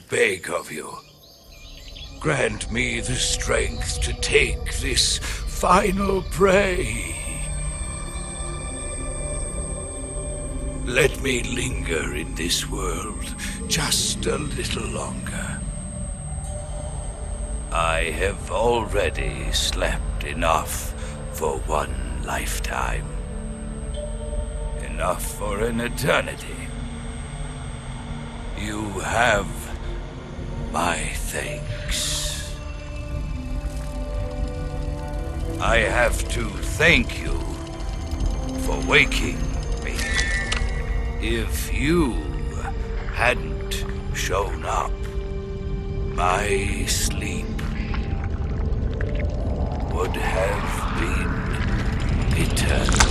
beg of you. Grant me the strength to take this final prey. Let me linger in this world just a little longer. I have already slept enough for one lifetime. Enough for an eternity. You have my thanks. I have to thank you for waking me. If you hadn't shown up, my sleep would have been eternal.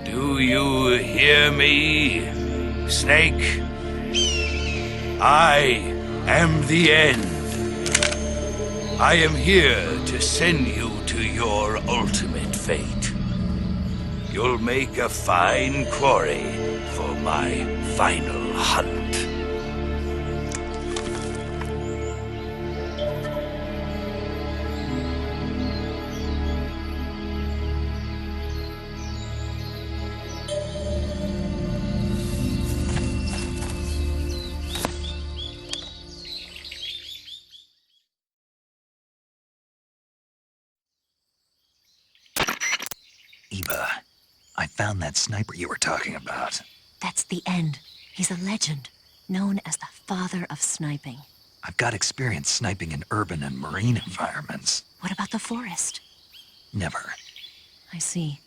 Do you hear me, Snake? I am the end. I am here to send you to your ultimate fate. You'll make a fine quarry for my final hunt. Eva, I found that sniper you were talking about. That's the end. He's a legend, known as the father of sniping. I've got experience sniping in urban and marine environments. What about the forest? Never. I see.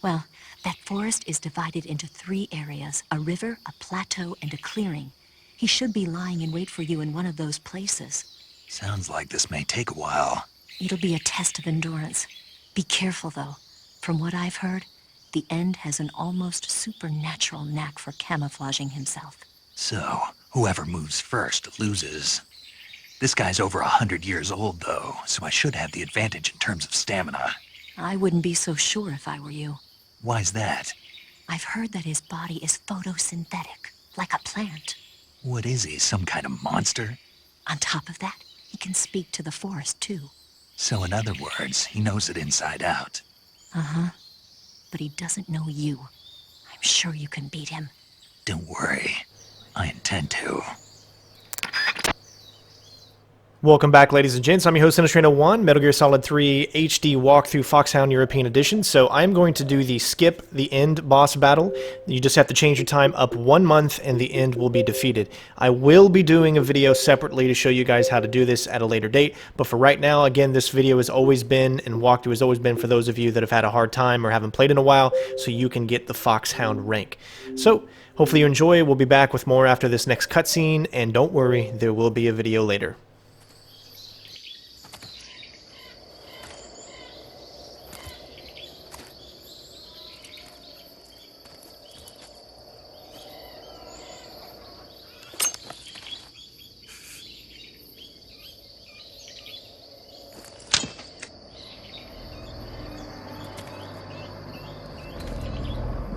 Well, that forest is divided into 3 areas, a river, a plateau, and a clearing. He should be lying in wait for you in one of those places. Sounds like this may take a while. It'll be a test of endurance. Be careful, though. From what I've heard, the End has an almost supernatural knack for camouflaging himself. So, whoever moves first loses. This guy's over 100 years old, though, so I should have the advantage in terms of stamina. I wouldn't be so sure if I were you. Why's that? I've heard that his body is photosynthetic, like a plant. What is he, some kind of monster? On top of that, he can speak to the forest, too. So in other words, he knows it inside out. Uh-huh. But he doesn't know you. I'm sure you can beat him. Don't worry. I intend to. Welcome back, ladies and gents. I'm your host, CenterStrain01, Metal Gear Solid 3 HD Walkthrough Foxhound European Edition. So I'm going to do the skip the end boss battle. You just have to change your time up 1 month and the end will be defeated. I will be doing a video separately to show you guys how to do this at a later date. But for right now, again, this video has always been, and walkthrough has always been for those of you that have had a hard time or haven't played in a while, so you can get the Foxhound rank. So hopefully you enjoy. We'll be back with more after this next cutscene, and don't worry, there will be a video later.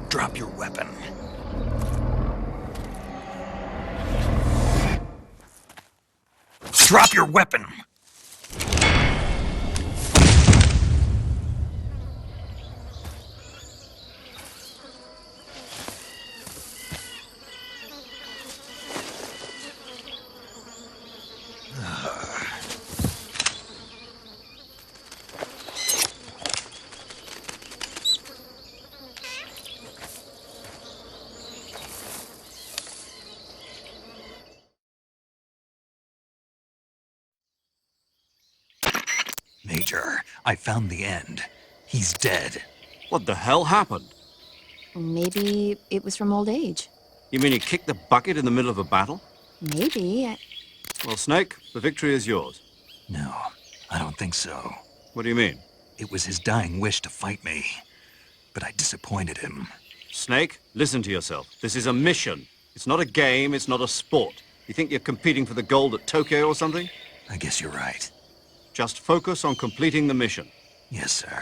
Drop your weapon. Drop your weapon! Major, I found the End. He's dead. What the hell happened? Maybe it was from old age. You mean he kicked the bucket in the middle of a battle? Maybe. Well, Snake, the victory is yours. No, I don't think so. What do you mean? It was his dying wish to fight me, but I disappointed him. Snake, listen to yourself. This is a mission. It's not a game, it's not a sport. You think you're competing for the gold at Tokyo or something? I guess you're right. Just focus on completing the mission. Yes, sir.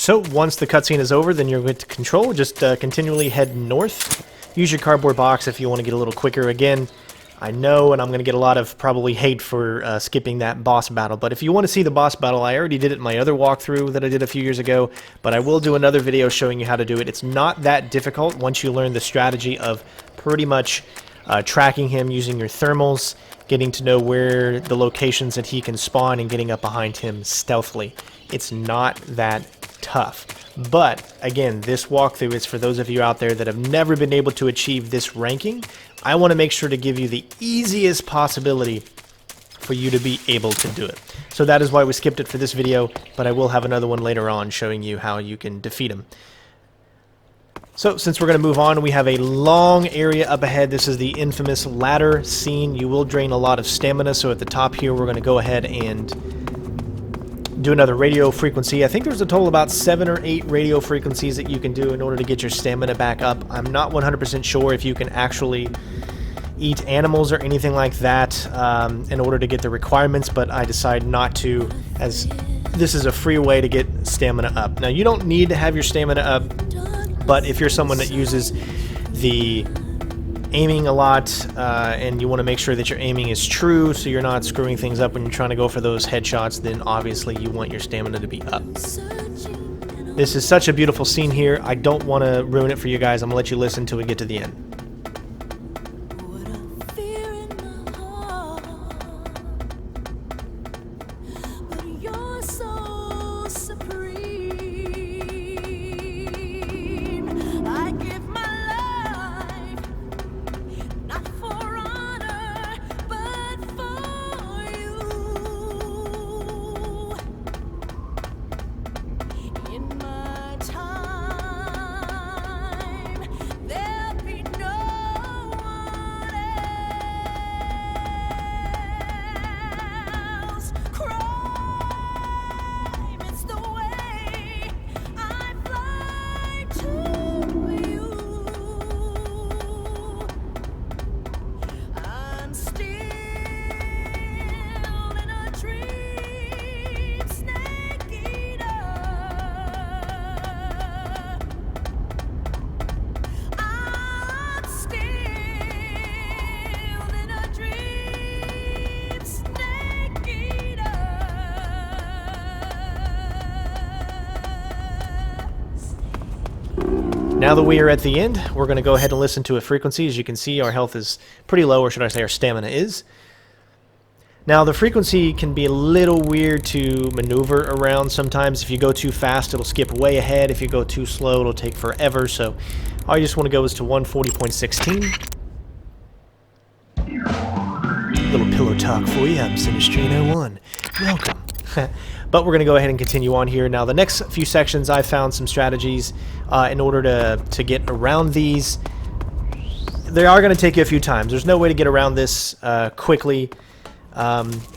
So once the cutscene is over, then you're going to control. Just continually head north. Use your cardboard box if you want to get a little quicker. Again, I know, and I'm going to get a lot of probably hate for skipping that boss battle, but if you want to see the boss battle, I already did it in my other walkthrough that I did a few years ago, but I will do another video showing you how to do it. It's not that difficult once you learn the strategy of pretty much tracking him using your thermals, getting to know where the locations that he can spawn, and getting up behind him stealthily. It's not that tough. But again, this walkthrough is for those of you out there that have never been able to achieve this ranking. I want to make sure to give you the easiest possibility for you to be able to do it. So that is why we skipped it for this video, but I will have another one later on showing you how you can defeat him. So since we're going to move on, we have a long area up ahead. This is the infamous ladder scene. You will drain a lot of stamina, so at the top here we're going to go ahead and do another radio frequency. I think there's a total about 7 or 8 radio frequencies that you can do in order to get your stamina back up. I'm not 100% sure if you can actually eat animals or anything like that in order to get the requirements, but I decided not to, as this is a free way to get stamina up. Now, you don't need to have your stamina up, but if you're someone that uses the aiming a lot and you want to make sure that your aiming is true so you're not screwing things up when you're trying to go for those headshots, then obviously you want your stamina to be up. This is such a beautiful scene here. I don't want to ruin it for you guys. I'm gonna let you listen till we get to the end. Now that we are at the end, we're going to go ahead and listen to a frequency. As you can see, our health is pretty low, or should I say our stamina is. Now, the frequency can be a little weird to maneuver around sometimes. If you go too fast, it'll skip way ahead. If you go too slow, it'll take forever. So all you just want to go is to 140.16. Little pillow talk for you. I'm CenterStrain01. Welcome. But we're going to go ahead and continue on here. Now, the next few sections, I found some strategies in order to get around these. They are going to take you a few times. There's no way to get around this quickly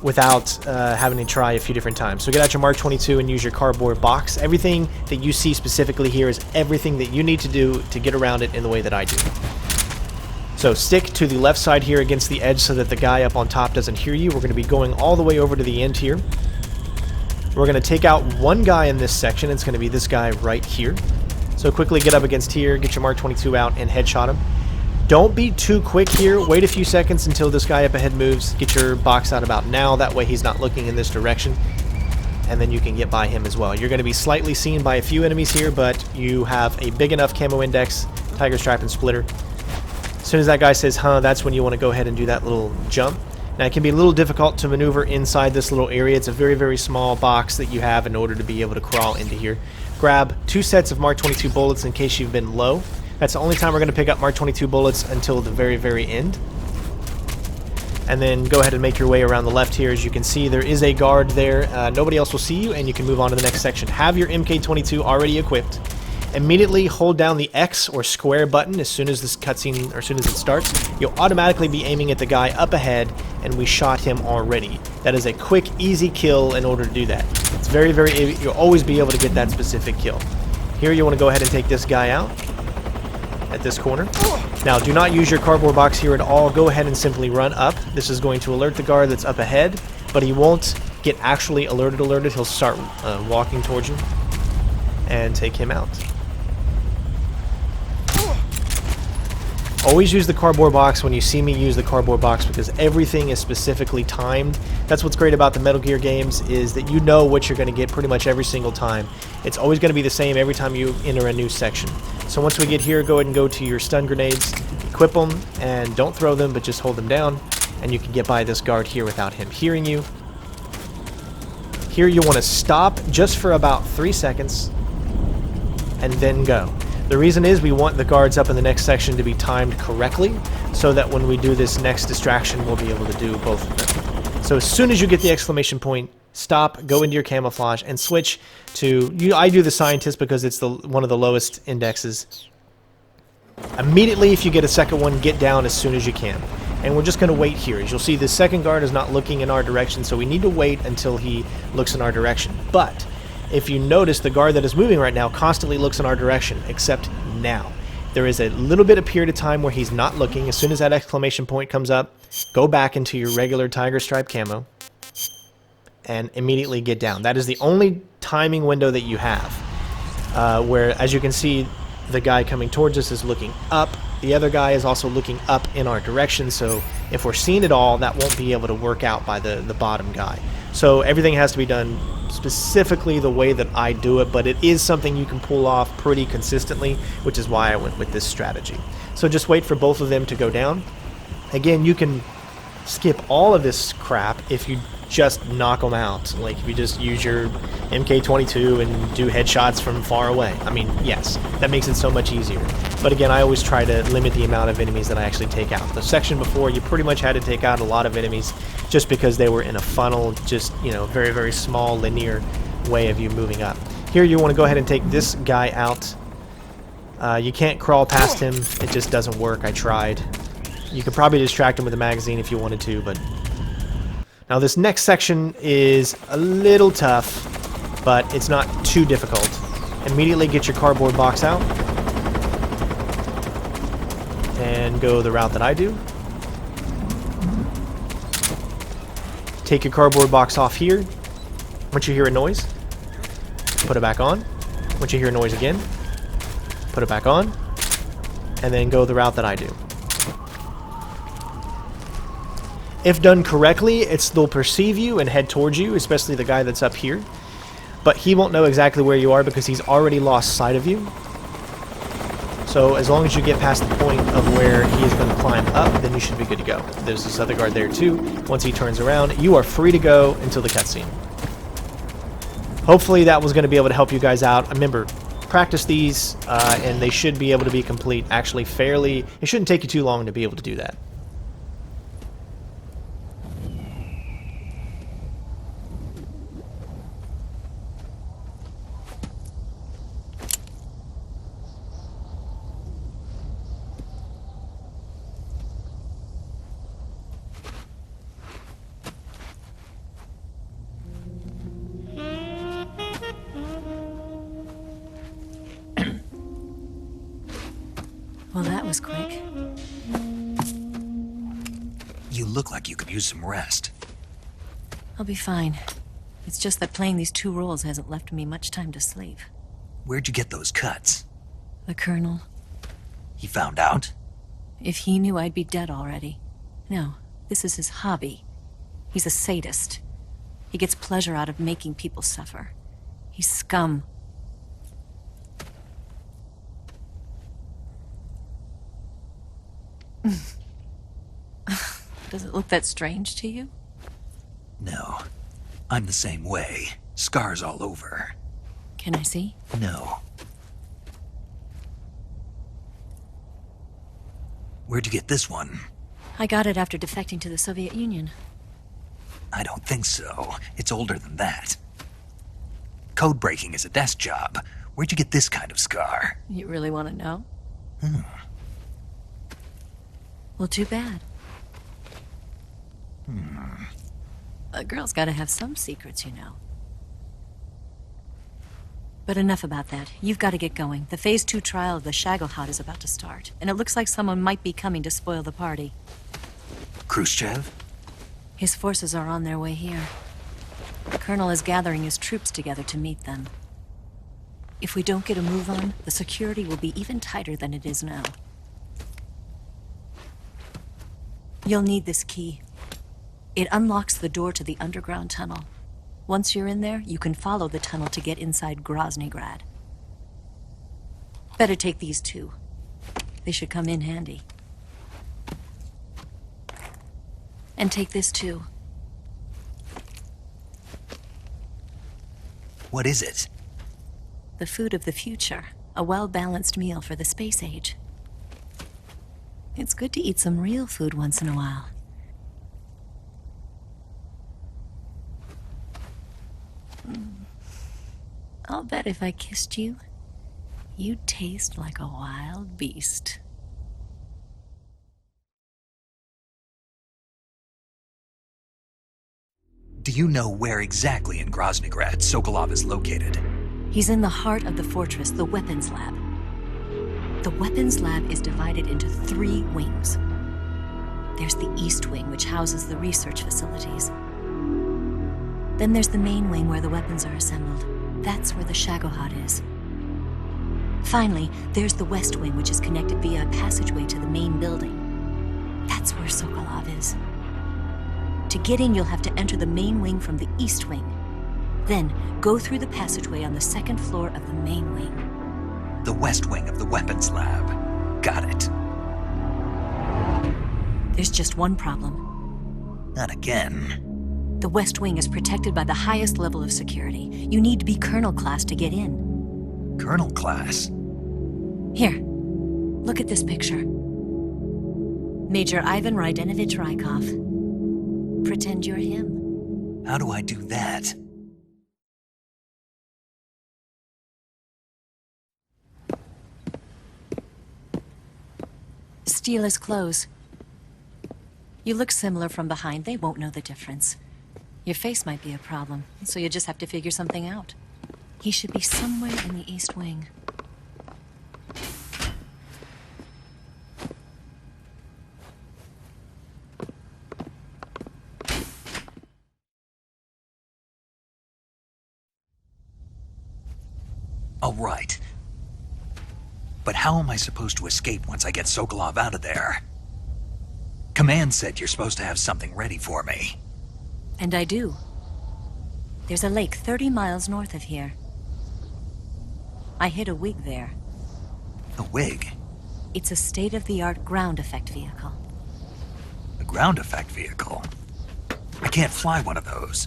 without having to try a few different times. So get out your Mark 22 and use your cardboard box. Everything that you see specifically here is everything that you need to do to get around it in the way that I do. So stick to the left side here against the edge so that the guy up on top doesn't hear you. We're going to be going all the way over to the end here. We're going to take out one guy in this section. It's going to be this guy right here. So quickly get up against here, get your Mark 22 out, and headshot him. Don't be too quick here. Wait a few seconds until this guy up ahead moves. Get your box out about now. That way he's not looking in this direction. And then you can get by him as well. You're going to be slightly seen by a few enemies here, but you have a big enough camo index, tiger stripe, and splitter. As soon as that guy says, huh, that's when you want to go ahead and do that little jump. Now, it can be a little difficult to maneuver inside this little area. It's a very, very small box that you have in order to be able to crawl into here. Grab 2 sets of Mark 22 bullets in case you've been low. That's the only time we're going to pick up Mark 22 bullets until the very, very end. And then go ahead and make your way around the left here. As you can see, there is a guard there. Nobody else will see you, and you can move on to the next section. Have your MK22 already equipped. Immediately hold down the X or square button as soon as this cutscene, or as soon as it starts. You'll automatically be aiming at the guy up ahead, and we shot him already. That is a quick, easy kill in order to do that. It's very, very, you'll always be able to get that specific kill. Here you want to go ahead and take this guy out at this corner. Now, do not use your cardboard box here at all. Go ahead and simply run up. This is going to alert the guard that's up ahead, but he won't get actually alerted. He'll start walking towards you. and take him out. Always use the cardboard box when you see me use the cardboard box, because everything is specifically timed. That's what's great about the Metal Gear games, is that you know what you're going to get pretty much every single time. It's always going to be the same every time you enter a new section. So once we get here, go ahead and go to your stun grenades, equip them, and don't throw them, but just hold them down, and you can get by this guard here without him hearing you. Here you want to stop just for about 3 seconds, and then go. The reason is we want the guards up in the next section to be timed correctly, so that when we do this next distraction, we'll be able to do both of them. So as soon as you get the exclamation point, stop, go into your camouflage, and switch to... I do the scientist because it's one of the lowest indexes. Immediately, if you get a second one, get down as soon as you can. And we're just going to wait here. As you'll see, the second guard is not looking in our direction, so we need to wait until he looks in our direction. But if you notice, the guard that is moving right now constantly looks in our direction, except now. There is a little bit of period of time where he's not looking. As soon as that exclamation point comes up, go back into your regular tiger stripe camo and immediately get down. That is the only timing window that you have, where, as you can see, the guy coming towards us is looking up. The other guy is also looking up in our direction, so if we're seeing it all, that won't be able to work out by the bottom guy. So everything has to be done specifically the way that I do it, but it is something you can pull off pretty consistently, which is why I went with this strategy. So just wait for both of them to go down. Again, you can skip all of this crap if you just knock them out. Like if you just use your MK22 and do headshots from far away. I mean, yes, that makes it so much easier. But again, I always try to limit the amount of enemies that I actually take out. The section before, you pretty much had to take out a lot of enemies just because they were in a funnel, just, you know, very, very small linear way of you moving up. Here you want to go ahead and take this guy out. You can't crawl past him. It just doesn't work. I tried. You could probably distract him with a magazine if you wanted to, but... Now this next section is a little tough, but it's not too difficult. Immediately get your cardboard box out and go the route that I do. Take your cardboard box off here. Once you hear a noise, put it back on. Once you hear a noise again, put it back on, and then go the route that I do. If done correctly, they'll perceive you and head towards you, especially the guy that's up here. But he won't know exactly where you are because he's already lost sight of you. So as long as you get past the point of where he is going to climb up, then you should be good to go. There's this other guard there too. Once he turns around, you are free to go until the cutscene. Hopefully that was going to be able to help you guys out. Remember, practice these, and they should be able to be complete actually fairly. It shouldn't take you too long to be able to do that. Well, that was quick. You look like you could use some rest. I'll be fine. It's just that playing these two roles hasn't left me much time to sleep. Where'd you get those cuts? The Colonel. He found out? If he knew, I'd be dead already. No, this is his hobby. He's a sadist. He gets pleasure out of making people suffer. He's scum. Does it look that strange to you? No. I'm the same way. Scars all over. Can I see? No. Where'd you get this one? I got it after defecting to the Soviet Union. I don't think so. It's older than that. Code breaking is a desk job. Where'd you get this kind of scar? You really want to know? Well, too bad. A girl's gotta have some secrets, you know. But enough about that. You've got to get going. The Phase 2 trial of the Shagelhot is about to start, and it looks like someone might be coming to spoil the party. Khrushchev? His forces are on their way here. The Colonel is gathering his troops together to meet them. If we don't get a move on, the security will be even tighter than it is now. You'll need this key. It unlocks the door to the underground tunnel. Once you're in there, you can follow the tunnel to get inside Groznygrad. Better take these two. They should come in handy. And take this too. What is it? The food of the future. A well-balanced meal for the space age. It's good to eat some real food once in a while. I'll bet if I kissed you, you'd taste like a wild beast. Do you know where exactly in Groznygrad Sokolov is located? He's in the heart of the fortress, the weapons lab. The weapons lab is divided into 3 wings. There's the East Wing, which houses the research facilities. Then there's the main wing where the weapons are assembled. That's where the Shagohod is. Finally, there's the West Wing, which is connected via a passageway to the main building. That's where Sokolov is. To get in, you'll have to enter the main wing from the East Wing. Then, go through the passageway on the 2nd floor of the main wing. The West Wing of the weapons lab. Got it. There's just one problem. Not again. The West Wing is protected by the highest level of security. You need to be Colonel class to get in. Colonel class? Here, look at this picture. Major Ivan Rydenovich Rykov. Pretend you're him. How do I do that? Steal his clothes. You look similar from behind. They won't know the difference. Your face might be a problem, so you just have to figure something out. He should be somewhere in the East Wing. All right. But how am I supposed to escape once I get Sokolov out of there? Command said you're supposed to have something ready for me. And I do. There's a lake 30 miles north of here. I hid a wig there. A wig? It's a state-of-the-art ground effect vehicle. A ground effect vehicle? I can't fly one of those.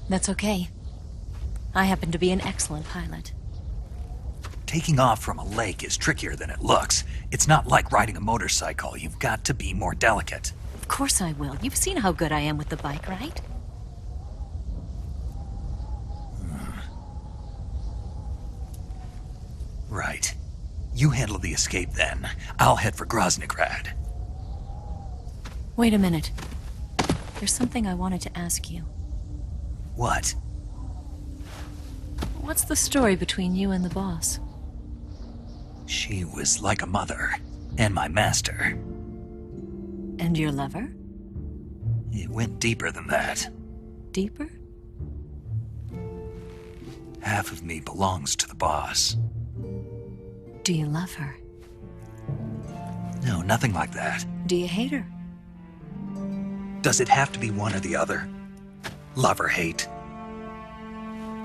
That's okay. I happen to be an excellent pilot. Taking off from a lake is trickier than it looks. It's not like riding a motorcycle. You've got to be more delicate. Of course I will. You've seen how good I am with the bike, right? Right. You handle the escape then. I'll head for Groznygrad. Wait a minute. There's something I wanted to ask you. What? What's the story between you and the boss? She was like a mother, and my master. And your lover? It went deeper than that. Deeper? Half of me belongs to the boss. Do you love her? No, nothing like that. Do you hate her? Does it have to be one or the other? Love or hate?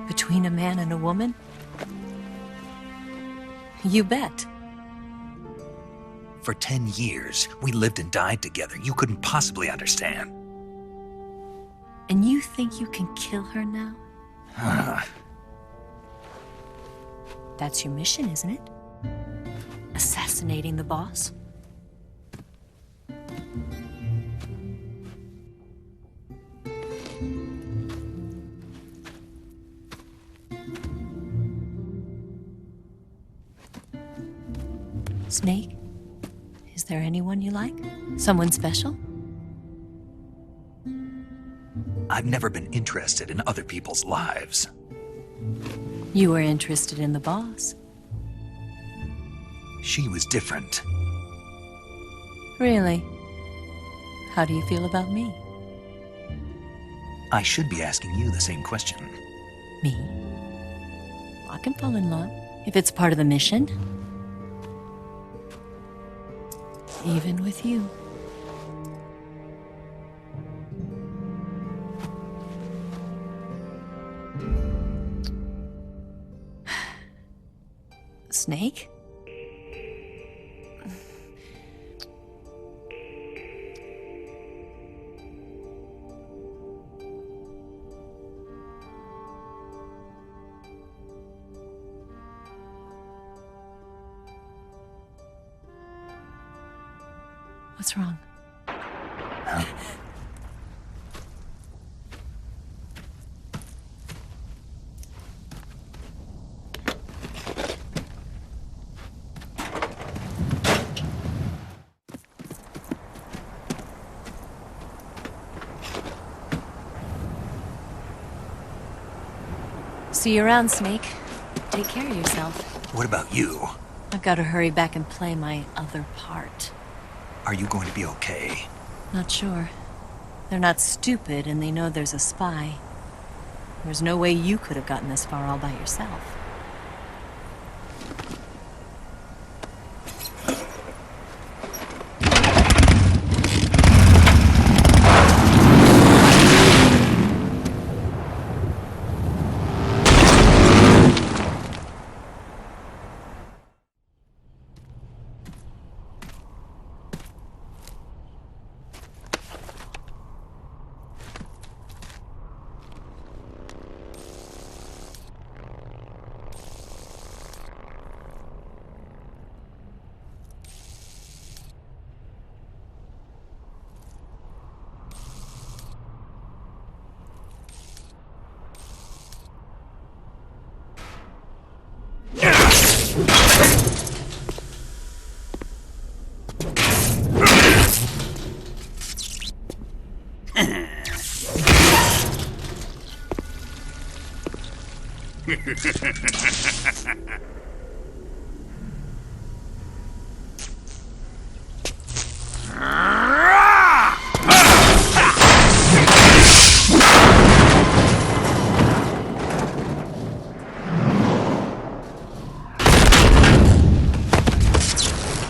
Between a man and a woman? You bet. For 10 years, we lived and died together. You couldn't possibly understand. And you think you can kill her now? That's your mission, isn't it? Assassinating the boss? Snake? Is there anyone you like? Someone special? I've never been interested in other people's lives. You were interested in the boss. She was different. Really? How do you feel about me? I should be asking you the same question. Me? I can fall in love if it's part of the mission. Even with you. Snake? What's wrong? See you around, Snake. Take care of yourself. What about you? I've got to hurry back and play my other part. Are you going to be okay? Not sure. They're not stupid, and they know there's a spy. There's no way you could have gotten this far all by yourself.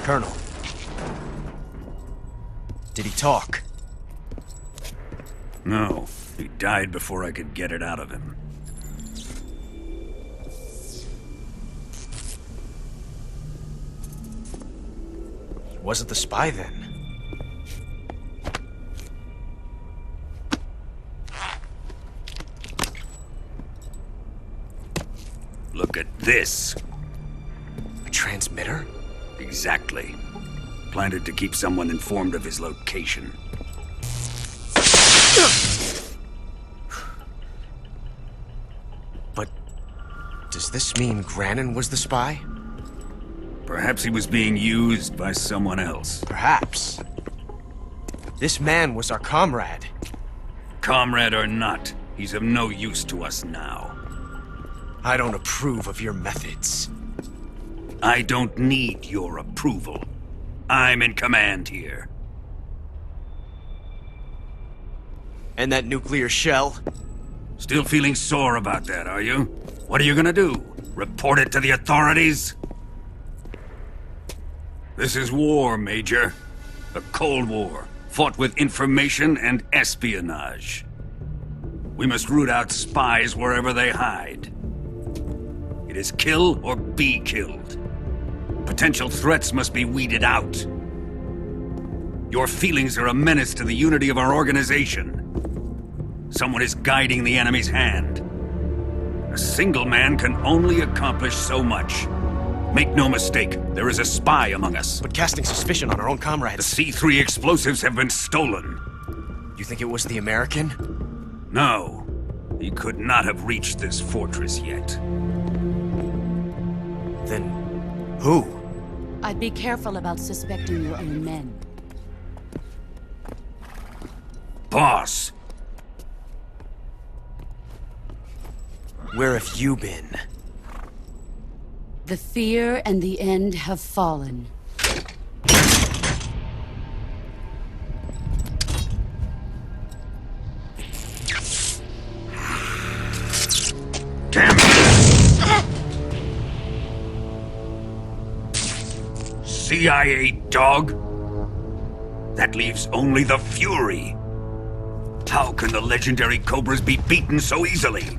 Colonel. Did he talk? No, he died before I could get it out of him. He wasn't the spy then. Look at this. A transmitter? Exactly. Planted to keep someone informed of his location. But does this mean Grannon was the spy? Perhaps he was being used by someone else. Perhaps. This man was our comrade. Comrade or not, he's of no use to us now. I don't approve of your methods. I don't need your approval. I'm in command here. And that nuclear shell? Still feeling sore about that, are you? What are you gonna do? Report it to the authorities? This is war, Major. A Cold War, fought with information and espionage. We must root out spies wherever they hide. It is kill or be killed. Potential threats must be weeded out. Your feelings are a menace to the unity of our organization. Someone is guiding the enemy's hand. A single man can only accomplish so much. Make no mistake, there is a spy among us. But casting suspicion on our own The comrades. C3 explosives have been stolen. You think it was the American? No, he could not have reached this fortress yet. Then who? I'd be careful about suspecting your own men. Boss! Where have you been? The fear and the end have fallen. Damn it! CIA dog? That leaves only the Fury. How can the legendary Cobras be beaten so easily?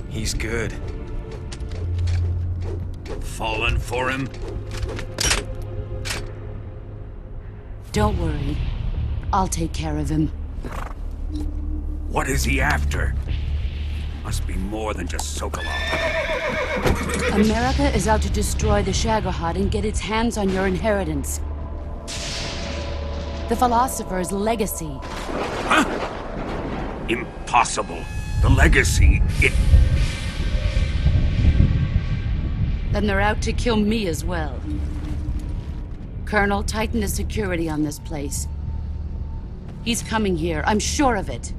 He's good. Fallen for him? Don't worry. I'll take care of him. What is he after? Must be more than just Sokolov. America is out to destroy the Shagohod and get its hands on your inheritance. The Philosopher's legacy. Huh? Impossible. The legacy, Then they're out to kill me as well. Colonel, tighten the security on this place. He's coming here, I'm sure of it.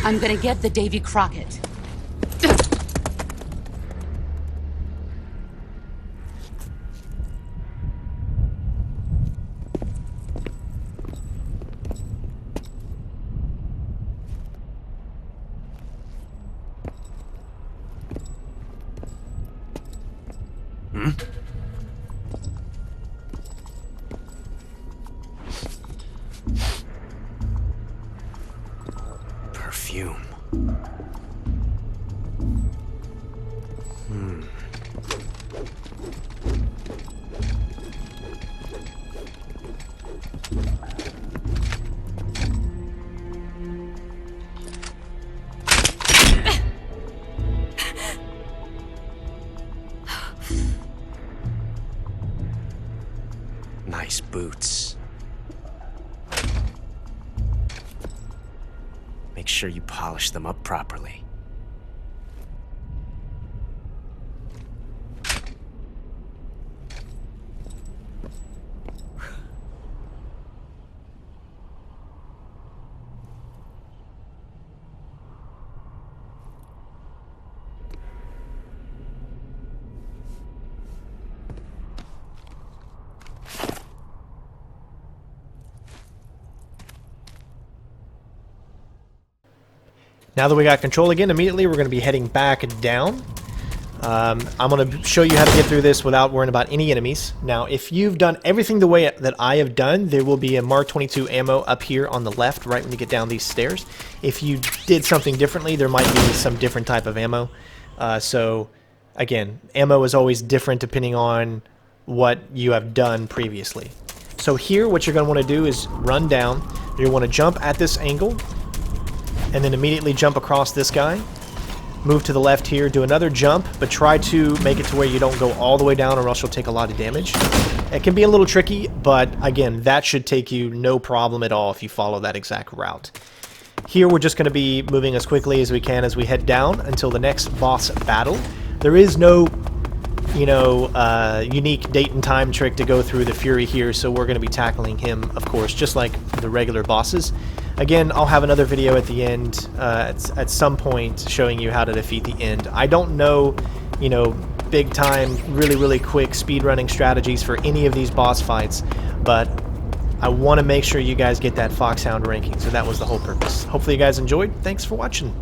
I'm gonna get the Davy Crockett. Perfume. Nice boots. Make sure you polish them up properly. Now that we got control again, immediately we're going to be heading back down. I'm going to show you how to get through this without worrying about any enemies. Now, if you've done everything the way that I have done, there will be a Mark 22 ammo up here on the left, right when you get down these stairs. If you did something differently, there might be some different type of ammo. So, again, ammo is always different depending on what you have done previously. So here, what you're going to want to do is run down. You want to jump at this angle, and then immediately jump across this guy. Move to the left here, do another jump, but try to make it to where you don't go all the way down or else you'll take a lot of damage. It can be a little tricky, but again, that should take you no problem at all if you follow that exact route. Here we're just going to be moving as quickly as we can as we head down until the next boss battle. There is no, unique date and time trick to go through the Fury here, so we're going to be tackling him, of course, just like the regular bosses. Again, I'll have another video at the end, at some point, showing you how to defeat the end. I don't know, big time, really quick speedrunning strategies for any of these boss fights, but I want to make sure you guys get that Foxhound ranking, so that was the whole purpose. Hopefully you guys enjoyed. Thanks for watching.